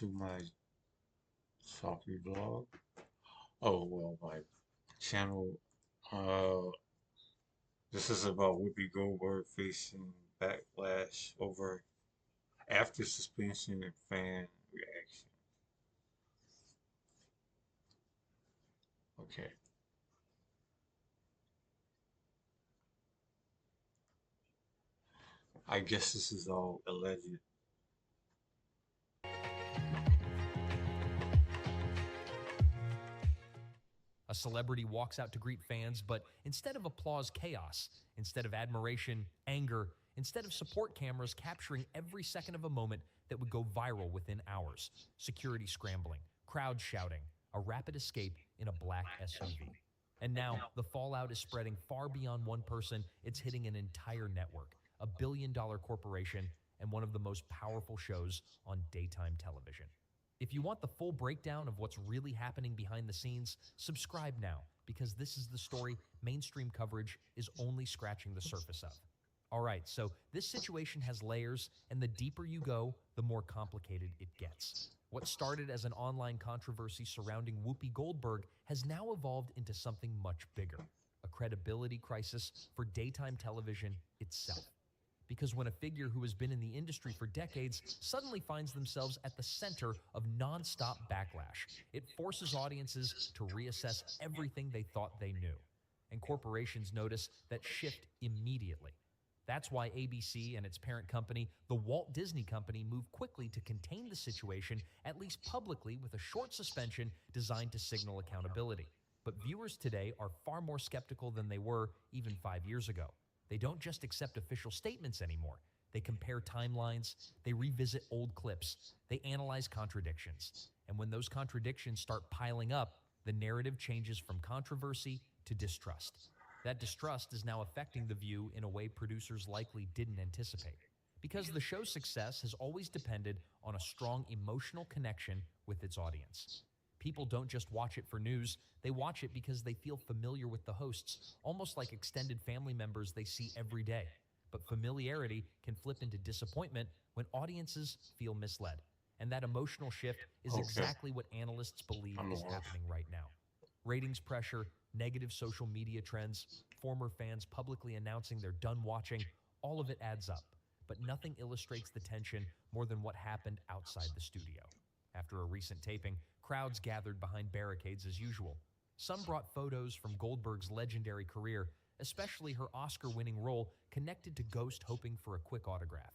to my Softly blog. Oh, well, my channel. Uh, this is about Whoopi Goldberg facing backlash over after suspension and fan reaction. Okay. I guess this is all alleged. A celebrity walks out to greet fans, but instead of applause, chaos. Instead of admiration, anger. Instead of support cameras capturing every second of a moment that would go viral within hours. Security scrambling, crowds shouting, a rapid escape in a black SUV. And now, the fallout is spreading far beyond one person. It's hitting an entire network, a billion-dollar corporation, and one of the most powerful shows on daytime television. If you want the full breakdown of what's really happening behind the scenes, subscribe now, because this is the story mainstream coverage is only scratching the surface of. All right, so this situation has layers, and the deeper you go, the more complicated it gets. What started as an online controversy surrounding Whoopi Goldberg has now evolved into something much bigger, a credibility crisis for daytime television itself. Because when a figure who has been in the industry for decades suddenly finds themselves at the center of nonstop backlash, it forces audiences to reassess everything they thought they knew. And corporations notice that shift immediately. That's why ABC and its parent company, the Walt Disney Company, moved quickly to contain the situation, at least publicly, with a short suspension designed to signal accountability. But viewers today are far more skeptical than they were even 5 years ago. They don't just accept official statements anymore. They compare timelines, they revisit old clips, they analyze contradictions. And when those contradictions start piling up, the narrative changes from controversy to distrust. That distrust is now affecting the view in a way producers likely didn't anticipate. Because the show's success has always depended on a strong emotional connection with its audience. People don't just watch it for news, they watch it because they feel familiar with the hosts, almost like extended family members they see every day. But familiarity can flip into disappointment when audiences feel misled. And that emotional shift is Okay. exactly what analysts believe I'm is lost. happening right now. Ratings pressure, negative social media trends, former fans publicly announcing they're done watching, all of it adds up. But nothing illustrates the tension more than what happened outside the studio. After a recent taping, crowds gathered behind barricades as usual. Some brought photos from Goldberg's legendary career, especially her Oscar-winning role connected to Ghost hoping for a quick autograph.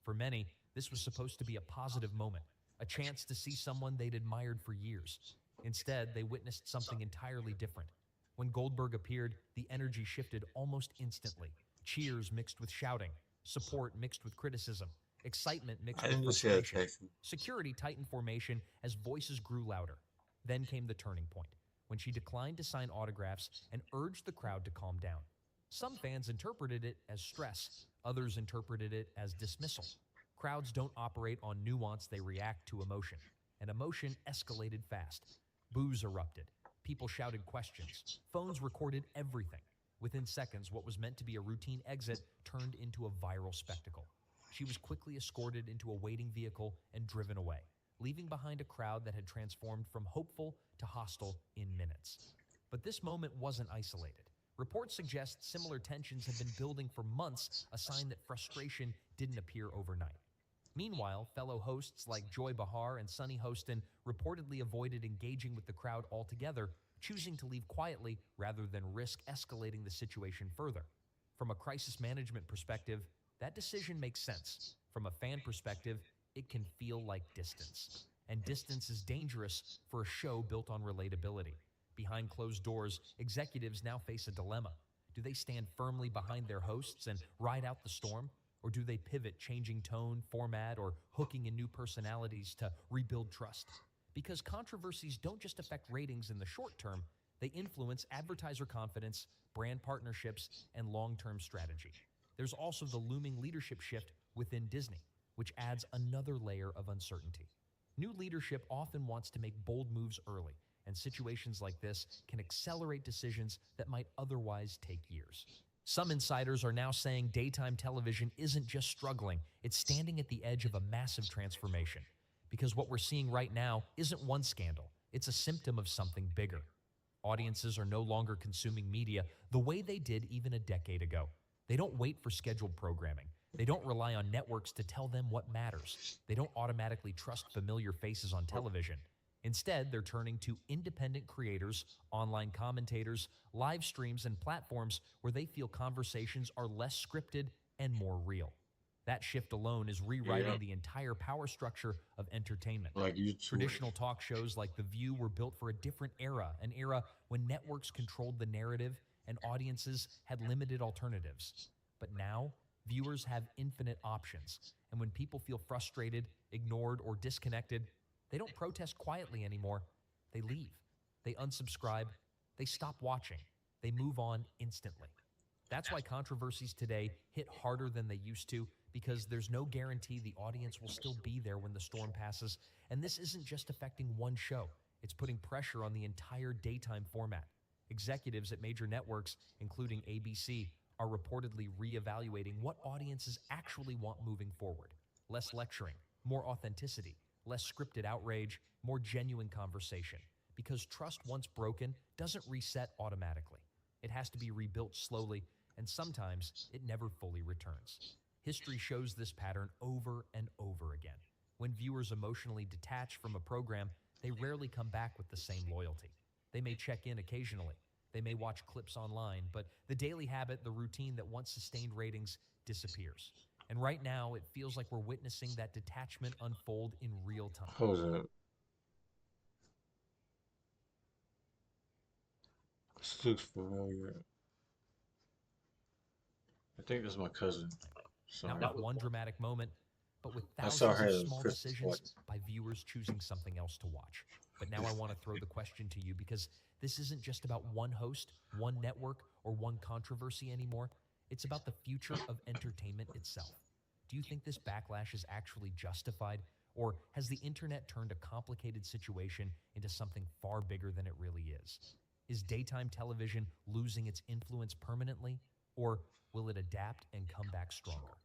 For many, this was supposed to be a positive moment, a chance to see someone they'd admired for years. Instead, they witnessed something entirely different. When Goldberg appeared, the energy shifted almost instantly. Cheers mixed with shouting, support mixed with criticism, excitement I mixed with didn't just see that frustration. text. Security tightened formation as voices grew louder. Then came the turning point, when she declined to sign autographs and urged the crowd to calm down. Some fans interpreted it as stress, others interpreted it as dismissal. Crowds don't operate on nuance, they react to emotion. And emotion escalated fast. Boos erupted. People shouted questions. Phones recorded everything. Within seconds, what was meant to be a routine exit turned into a viral spectacle. She was quickly escorted into a waiting vehicle and driven away, leaving behind a crowd that had transformed from hopeful to hostile in minutes. But this moment wasn't isolated. Reports suggest similar tensions have been building for months, a sign that frustration didn't appear overnight. Meanwhile, fellow hosts like Joy Behar and Sunny Hostin reportedly avoided engaging with the crowd altogether, choosing to leave quietly rather than risk escalating the situation further. From a crisis management perspective, that decision makes sense. From a fan perspective, it can feel like distance. And distance is dangerous for a show built on relatability. Behind closed doors, executives now face a dilemma. Do they stand firmly behind their hosts and ride out the storm? Or do they pivot, changing tone, format, or hooking in new personalities to rebuild trust? Because controversies don't just affect ratings in the short term, they influence advertiser confidence, brand partnerships, and long-term strategy. There's also the looming leadership shift within Disney, which adds another layer of uncertainty. New leadership often wants to make bold moves early, and situations like this can accelerate decisions that might otherwise take years. Some insiders are now saying daytime television isn't just struggling, it's standing at the edge of a massive transformation. Because what we're seeing right now isn't one scandal, it's a symptom of something bigger. Audiences are no longer consuming media the way they did even a decade ago. They don't wait for scheduled programming. They don't rely on networks to tell them what matters. They don't automatically trust familiar faces on television. Instead, they're turning to independent creators, online commentators, live streams, and platforms where they feel conversations are less scripted and more real. That shift alone is Yeah, rewriting the entire power structure of entertainment. like YouTube. Traditional talk shows like The View were built for a different era, an era when networks controlled the narrative and audiences had limited alternatives. But now, viewers have infinite options, and when people feel frustrated, ignored, or disconnected, they don't protest quietly anymore. They leave. They unsubscribe. They stop watching. They move on instantly. That's why controversies today hit harder than they used to, because there's no guarantee the audience will still be there when the storm passes. And this isn't just affecting one show, it's putting pressure on the entire daytime format. Executives at major networks, including ABC, are reportedly reevaluating what audiences actually want moving forward. Less lecturing, more authenticity, less scripted outrage, more genuine conversation. Because trust once broken doesn't reset automatically. It has to be rebuilt slowly, and sometimes it never fully returns. History shows this pattern over and over again. When viewers emotionally detach from a program, they rarely come back with the same loyalty. They may check in occasionally, they may watch clips online, but the daily habit, the routine that once sustained ratings, disappears. And right now, it feels like we're witnessing that detachment unfold in real time. Hold up. This looks familiar. I think this is my cousin. Not Sorry. with one dramatic moment, but with I saw thousands her of at small Christmas decisions party. by viewers choosing something else to watch. But now I want to throw the question to you, because this isn't just about one host, one network, or one controversy anymore. It's about the future of entertainment itself. Do you think this backlash is actually justified, or has the internet turned a complicated situation into something far bigger than it really is? Is daytime television losing its influence permanently, or will it adapt and come back stronger?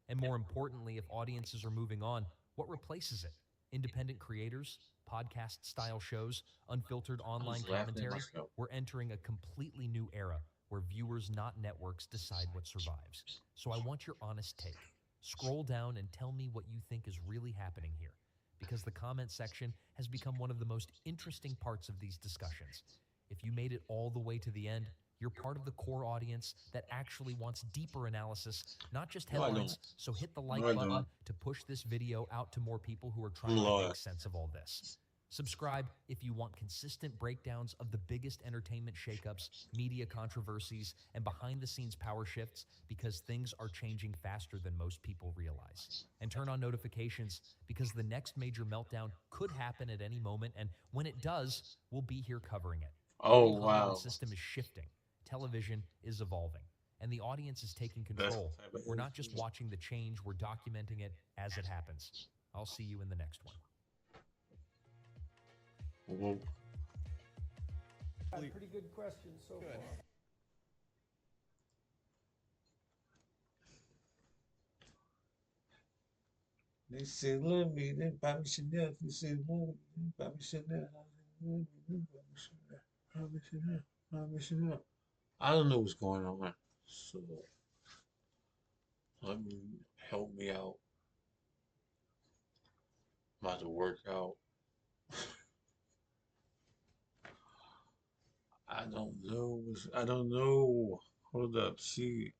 And more importantly, if audiences are moving on, what replaces it? Independent creators, podcast style shows, unfiltered I online was laughing at commentary? myself. We're entering a completely new era where viewers, not networks, decide what survives. So I want your honest take. Scroll down and tell me what you think is really happening here, because the comment section has become one of the most interesting parts of these discussions. If you made it all the way to the end, you're part of the core audience that actually wants deeper analysis, not just No, I don't. headlines. So hit the No, like I button don't. to push this video out to more people who are I'm trying to loyal. make sense of all this. Subscribe if you want consistent breakdowns of the biggest entertainment shakeups, media controversies, and behind-the-scenes power shifts, because things are changing faster than most people realize. And turn on notifications, because the next major meltdown could happen at any moment, and when it does, we'll be here covering it. The Oh old Hollywood wow. system is shifting. Television is evolving, and the audience is taking That's control. the type of We're not just watching the change, we're documenting it as it happens. I'll see you in the next one. Well, Pretty good question so far. they said love me, then buy me Chanel. They said love me, then buy me Chanel. Love me, then buy me Chanel. Buy me Chanel. Buy me Chanel. I don't know what's going on, so let me help me out. I'm about to work out. I don't know. I don't know. Hold up. See.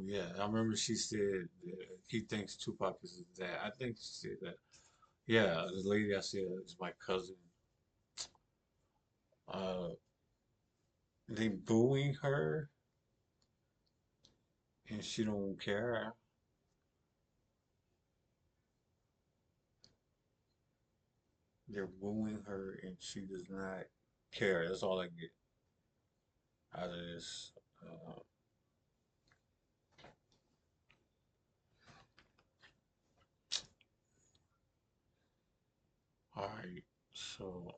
Yeah, I remember she said that he thinks Tupac is his dad. I think she said that. Yeah, the lady I said is my cousin. Uh, they booing her and she don't care. They're booing her and she does not care. That's all I get out of this. Uh, All right. So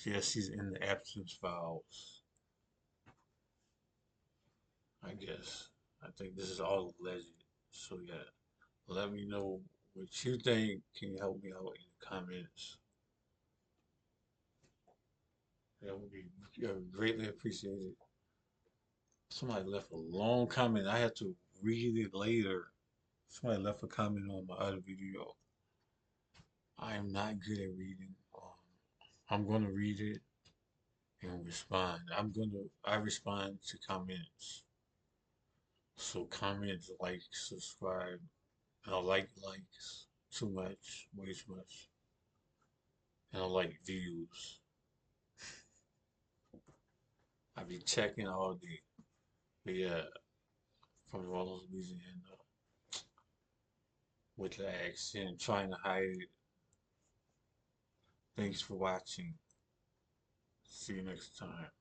yes, she's in the absence files. I guess. I think this is all alleged. So yeah, let me know what you think. Can you help me out in the comments? That would be greatly appreciated. Somebody left a long comment. I had to read it later. Somebody left a comment on my other video. I am not good at reading. I'm gonna read it and respond. I respond to comments. So comments, like, subscribe. I don't like likes too much, way too much. I don't like views. I be checking all day. But yeah, from New Orleans, Louisiana, with the accent, trying to hide it. Thanks for watching. See you next time.